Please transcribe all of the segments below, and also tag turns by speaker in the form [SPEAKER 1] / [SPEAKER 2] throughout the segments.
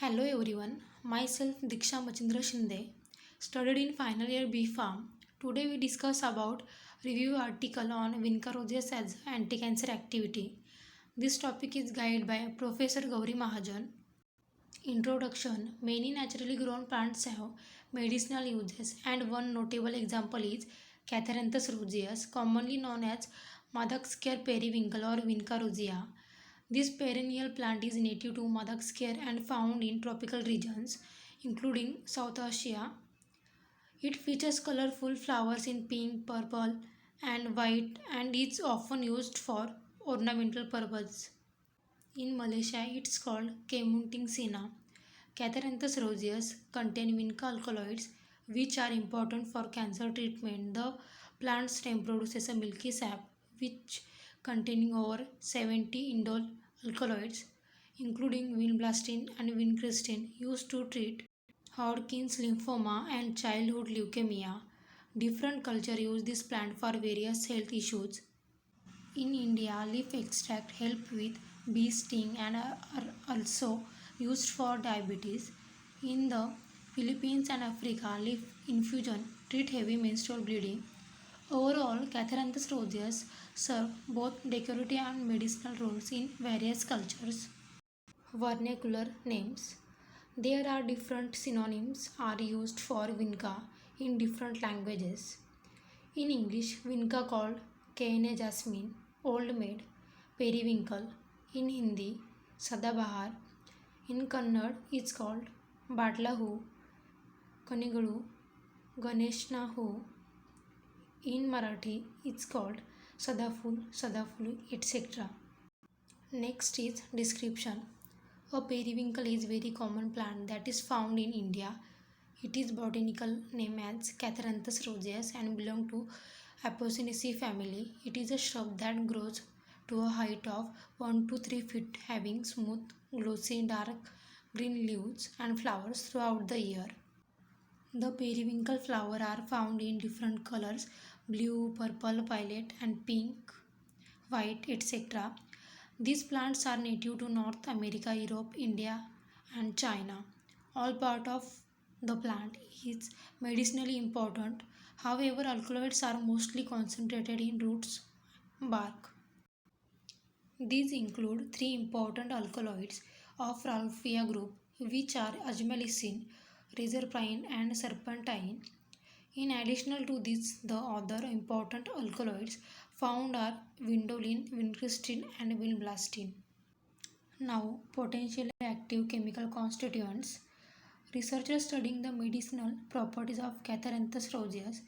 [SPEAKER 1] Hello everyone, myself Diksha Shinde, studied in final year B Farm. Today we discuss about review article on Vinca roseus as anti-cancer activity. This topic is guided by Professor Gauri Mahajan. Introduction. Many naturally grown plants have medicinal uses and one notable example is Catharanthus roseus, commonly known as Madagascar periwinkle or Vinca rosea. This perennial plant is native to Madagascar and found in tropical regions, including South Asia. It features colorful flowers in pink, purple, and white and is often used for ornamental purposes. In Malaysia, it's called Kemunting sina. Catharanthus roseus contain vinca alkaloids, which are important for cancer treatment. The plant stem produces a milky sap, which containing over 70 indole alkaloids, including vinblastine and vincristin, used to treat Hodgkin's lymphoma and childhood leukemia. Different cultures use this plant for various health issues. In India, leaf extract help with bee sting and are also used for diabetes. In the Philippines and Africa, leaf infusion treat heavy menstrual bleeding. Overall, Catharanthus roseus serve both decorative and medicinal roles in various cultures. Vernacular names. There are different synonyms are used for vinca in different languages. In English, vinca called Kene jasmine, old maid, periwinkle. In Hindi, Sadabahar. In Kannada, it's called Batlahu, Kanigadu, Ganeshnahu. In Marathi, it's called Sadaful, Sadafulu, etc. Next is description. A periwinkle is very common plant that is found in India. It is botanical name as Catharanthus roseus and belong to Apocynaceae family. It is a shrub that grows to a height of 1 to 3 feet having smooth, glossy, dark green leaves and flowers throughout the year. The periwinkle flowers are found in different colors blue, purple, violet and pink, white, etc. These plants are native to North America, Europe, India and China. All part of the plant is medicinally important. However, alkaloids are mostly concentrated in roots, bark. These include three important alkaloids of Ralphia group, which are azomycin, reserpine, and serpentine. In addition to this, the other important alkaloids found are vindoline, vincristin, and vinblastine. Now, potentially active chemical constituents. Researchers studying the medicinal properties of Catharanthus roseus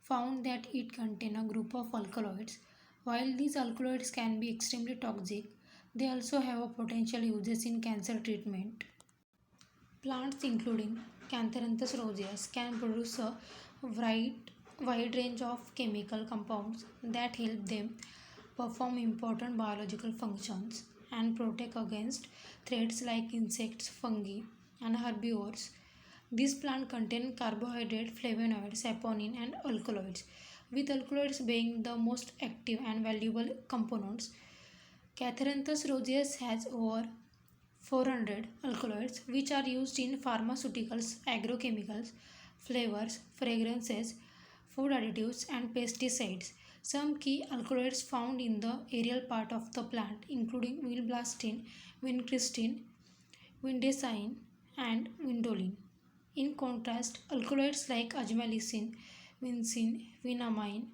[SPEAKER 1] found that it contains a group of alkaloids. While these alkaloids can be extremely toxic, they also have a potential uses in cancer treatment. Plants including Catharanthus roseus can produce a wide range of chemical compounds that help them perform important biological functions and protect against threats like insects, fungi, and herbivores. These plants contain carbohydrate, flavonoids, saponin, and alkaloids, with alkaloids being the most active and valuable components. Catharanthus roseus has over 400 alkaloids which are used in pharmaceuticals, agrochemicals, flavors, fragrances, food additives, and pesticides. Some key alkaloids found in the aerial part of the plant, including vinblastine, vincristin, vindesine, and vindoline. In contrast, alkaloids like azomycin, vincin, vinamine,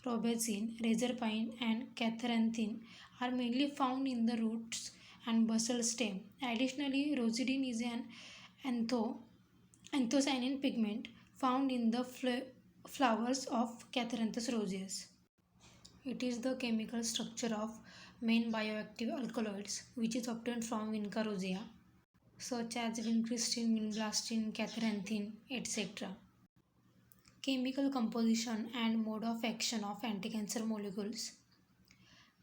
[SPEAKER 1] robezin, reserpine, and catharanthine are mainly found in the roots and basal stem. Additionally, rosidin is an anthocyanin pigment found in the flowers of Catharanthus roseus. It is the chemical structure of main bioactive alkaloids which is obtained from Vinca rosea, such as vincristin, vinblastine, catharanthine, etc. Chemical composition and mode of action of anticancer molecules.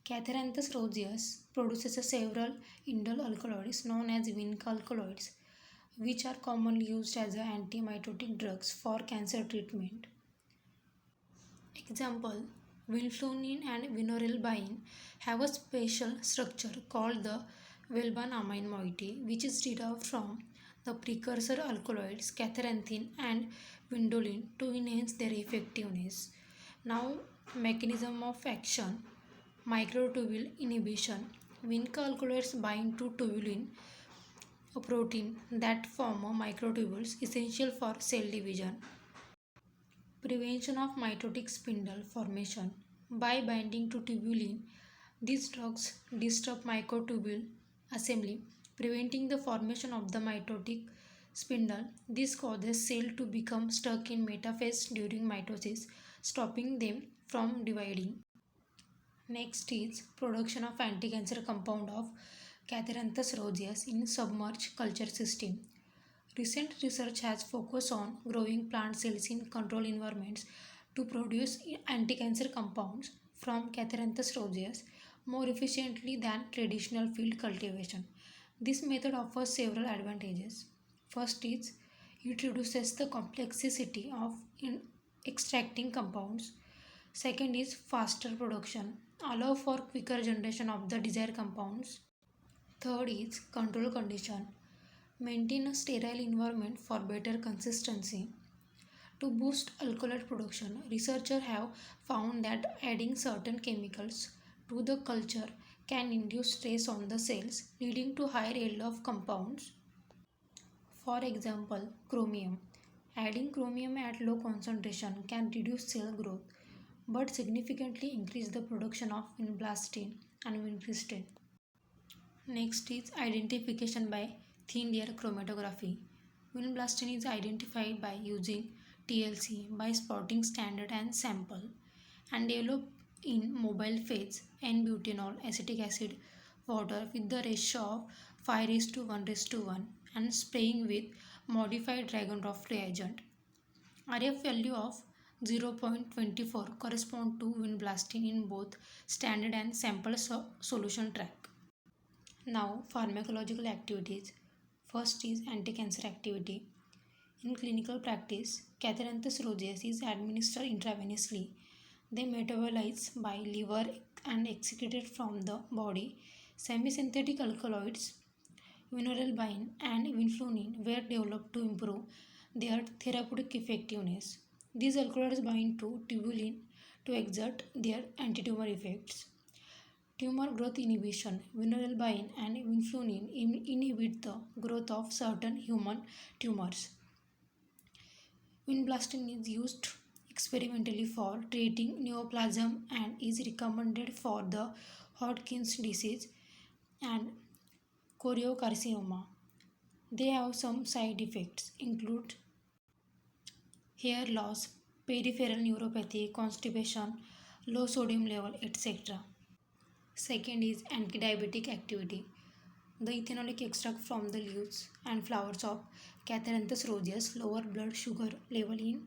[SPEAKER 1] Catharanthus roseus produces several indole alkaloids known as vinca alkaloids, which are commonly used as antimitotic drugs for cancer treatment. Example: vinflunine and vinorelbine have a special structure called the Vellban amine moiety, which is derived from the precursor alkaloids catharanthine and vinolin to enhance their effectiveness. Now, mechanism of action, microtubule inhibition. Vinca alkaloids bind to tubulin, a protein that form microtubules essential for cell division. Prevention of mitotic spindle formation. By binding to tubulin, these drugs disrupt microtubule assembly, preventing the formation of the mitotic spindle. This causes cell to become stuck in metaphase during mitosis, stopping them from dividing. Next is production of anticancer compound of Catharanthus roseus in submerged culture system. Recent research has focused on growing plant cells in controlled environments to produce anticancer compounds from Catharanthus roseus more efficiently than traditional field cultivation. This method offers several advantages. First is it reduces the complexity of extracting compounds. Second is faster production, allow for quicker generation of the desired compounds. Third is control condition, maintain a sterile environment for better consistency. To boost alkaloid production, researchers have found that adding certain chemicals to the culture can induce stress on the cells, leading to higher yield of compounds. For example, chromium. Adding chromium at low concentration can reduce cell growth but significantly increase the production of vinblastine and vincristin. Next is identification by thin layer chromatography. Vinblastine is identified by using TLC by spotting standard and sample and developed in mobile phase N-butanol acetic acid water with the ratio of 5 raised to 1 raised to 1 and spraying with modified Dragonroth reagent. RF value of 0.24 correspond to vinblastine in both standard and sample solution track. Now, pharmacological activities. First is anti-cancer activity. In clinical practice, Catharanthus roseus is administered intravenously. They metabolize by liver and excreted from the body. Semi-synthetic alkaloids, vinorelbine and vinflunin, were developed to improve their therapeutic effectiveness. These alkaloids bind to tubulin to exert their antitumor effects. Tumor growth inhibition. Vinorelbine and vinflunin inhibit the growth of certain human tumors. Vinblastine is used experimentally for treating neoplasm and is recommended for the Hodgkin's disease and choriocarcinoma. They have some side effects include hair loss, peripheral neuropathy, constipation, low sodium level, etc. Second is antidiabetic activity. The ethanolic extract from the leaves and flowers of Catharanthus roseus lower blood sugar level in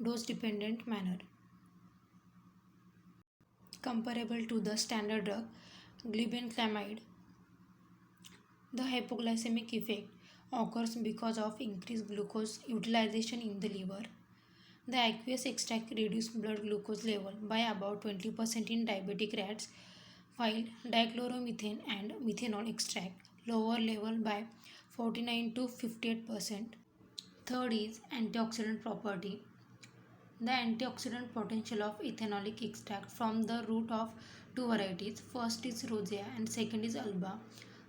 [SPEAKER 1] dose-dependent manner, comparable to the standard drug glibenclamide. The hypoglycemic effect occurs because of increased glucose utilization in the liver. The aqueous extract reduces blood glucose level by about 20% in diabetic rats, while dichloromethane and methanol extract lower level by 49 to 58%. Third is antioxidant property. The antioxidant potential of ethanolic extract from the root of two varieties, first is rosea and second is alba,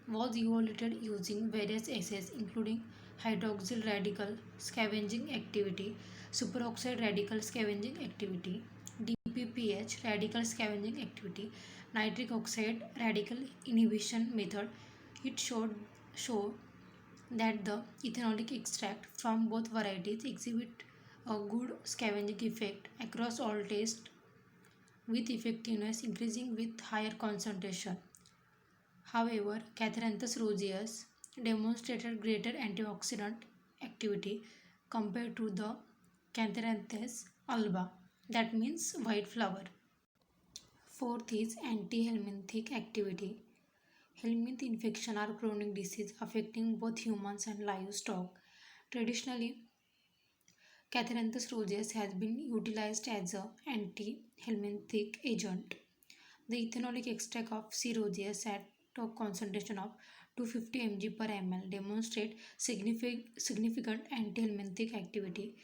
[SPEAKER 1] was evaluated using various assays including hydroxyl radical scavenging activity, superoxide radical scavenging activity, DPPH radical scavenging activity, nitric oxide radical inhibition method. It showed that the ethanolic extract from both varieties exhibit a good scavenging effect across all tests, with effectiveness increasing with higher concentration. However, Catharanthus roseus demonstrated greater antioxidant activity compared to the Catharanthus alba, that means white flower. Fourth is anti-helminthic activity. Helminth infection are chronic disease affecting both humans and livestock. Traditionally, Catharanthus roseus has been utilized as an anti-helminthic agent. The ethanolic extract of C. roseus at a concentration of 250 mg per ml demonstrate significant anti-helminthic activity.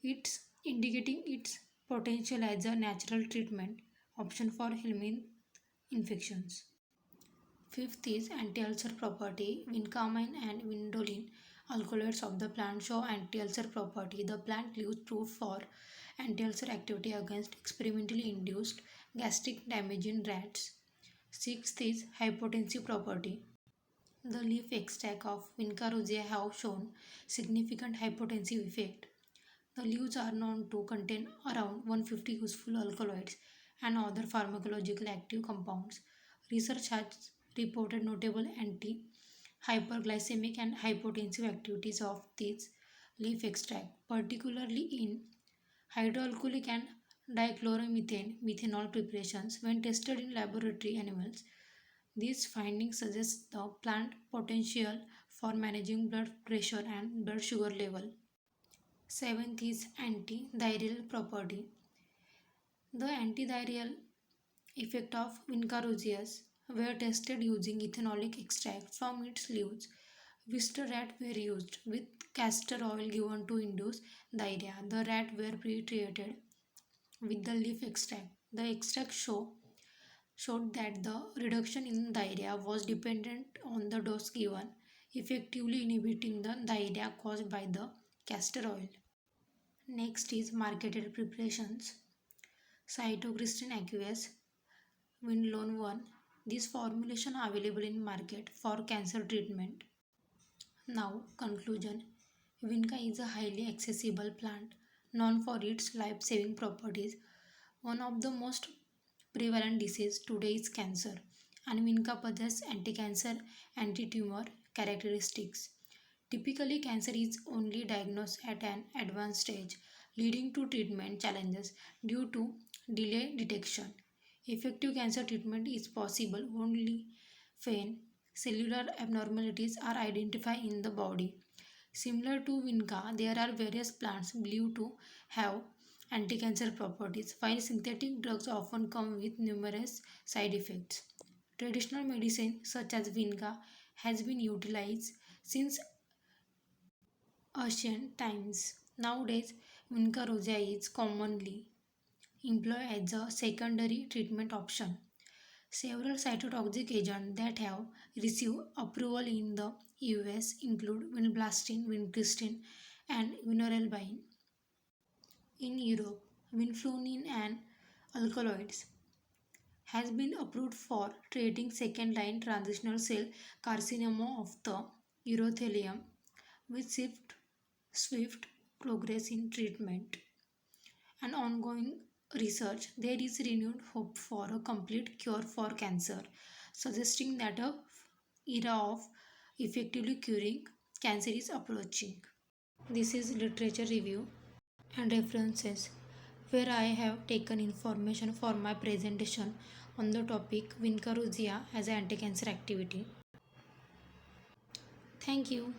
[SPEAKER 1] It's indicating its potential as a natural treatment option for helminth infections. Fifth is anti-ulcer property. Vincamine and vindolin alkaloids of the plant show anti-ulcer property. The plant leaves proof for anti-ulcer activity against experimentally induced gastric damage in rats. Sixth is hypotensive property. The leaf extract of Vinca rosea have shown significant hypotensive effect. The leaves are known to contain around 150 useful alkaloids and other pharmacological active compounds. Research has reported notable anti-hyperglycemic and hypotensive activities of this leaf extract, particularly in hydroalcoholic and dichloromethane methanol preparations when tested in laboratory animals. These findings suggest the plant potential for managing blood pressure and blood sugar level. Seventh is antidiarrheal property. The antidiarrheal effect of Vinca roseus were tested using ethanolic extract from its leaves. Blister rat were used with castor oil given to induce diarrhea. The rat were pre-treated with the leaf extract. The extract showed that the reduction in diarrhea was dependent on the dose given, effectively inhibiting the diarrhea caused by the castor oil. Next is marketed preparations. Cytocristin aqueous, Windlone 1. This formulation available in market for cancer treatment. Now, conclusion. Vinca is a highly accessible plant known for its life-saving properties. One of the most prevalent disease today is cancer, and Vinca possesses anti-cancer, anti-tumor characteristics. Typically, cancer is only diagnosed at an advanced stage, leading to treatment challenges due to delayed detection. Effective cancer treatment is possible only when cellular abnormalities are identified in the body. Similar to Vinca, there are various plants believed to have anti-cancer properties, while synthetic drugs often come with numerous side effects. Traditional medicine such as Vinca has been utilized since ancient times. Nowadays, Vinca rosea is commonly employed as a secondary treatment option. Several cytotoxic agents that have received approval in the US include vinblastine, vincristine, and vinorelbine. In Europe, vinflunine and alkaloids has been approved for treating second-line transitional cell carcinoma of the urothelium with swift progress in treatment and ongoing research. There is renewed hope for a complete cure for cancer, suggesting that a era of effectively curing cancer is approaching. This is literature review and references where I have taken information for my presentation on the topic Vinca rosea as an anti-cancer activity. Thank you.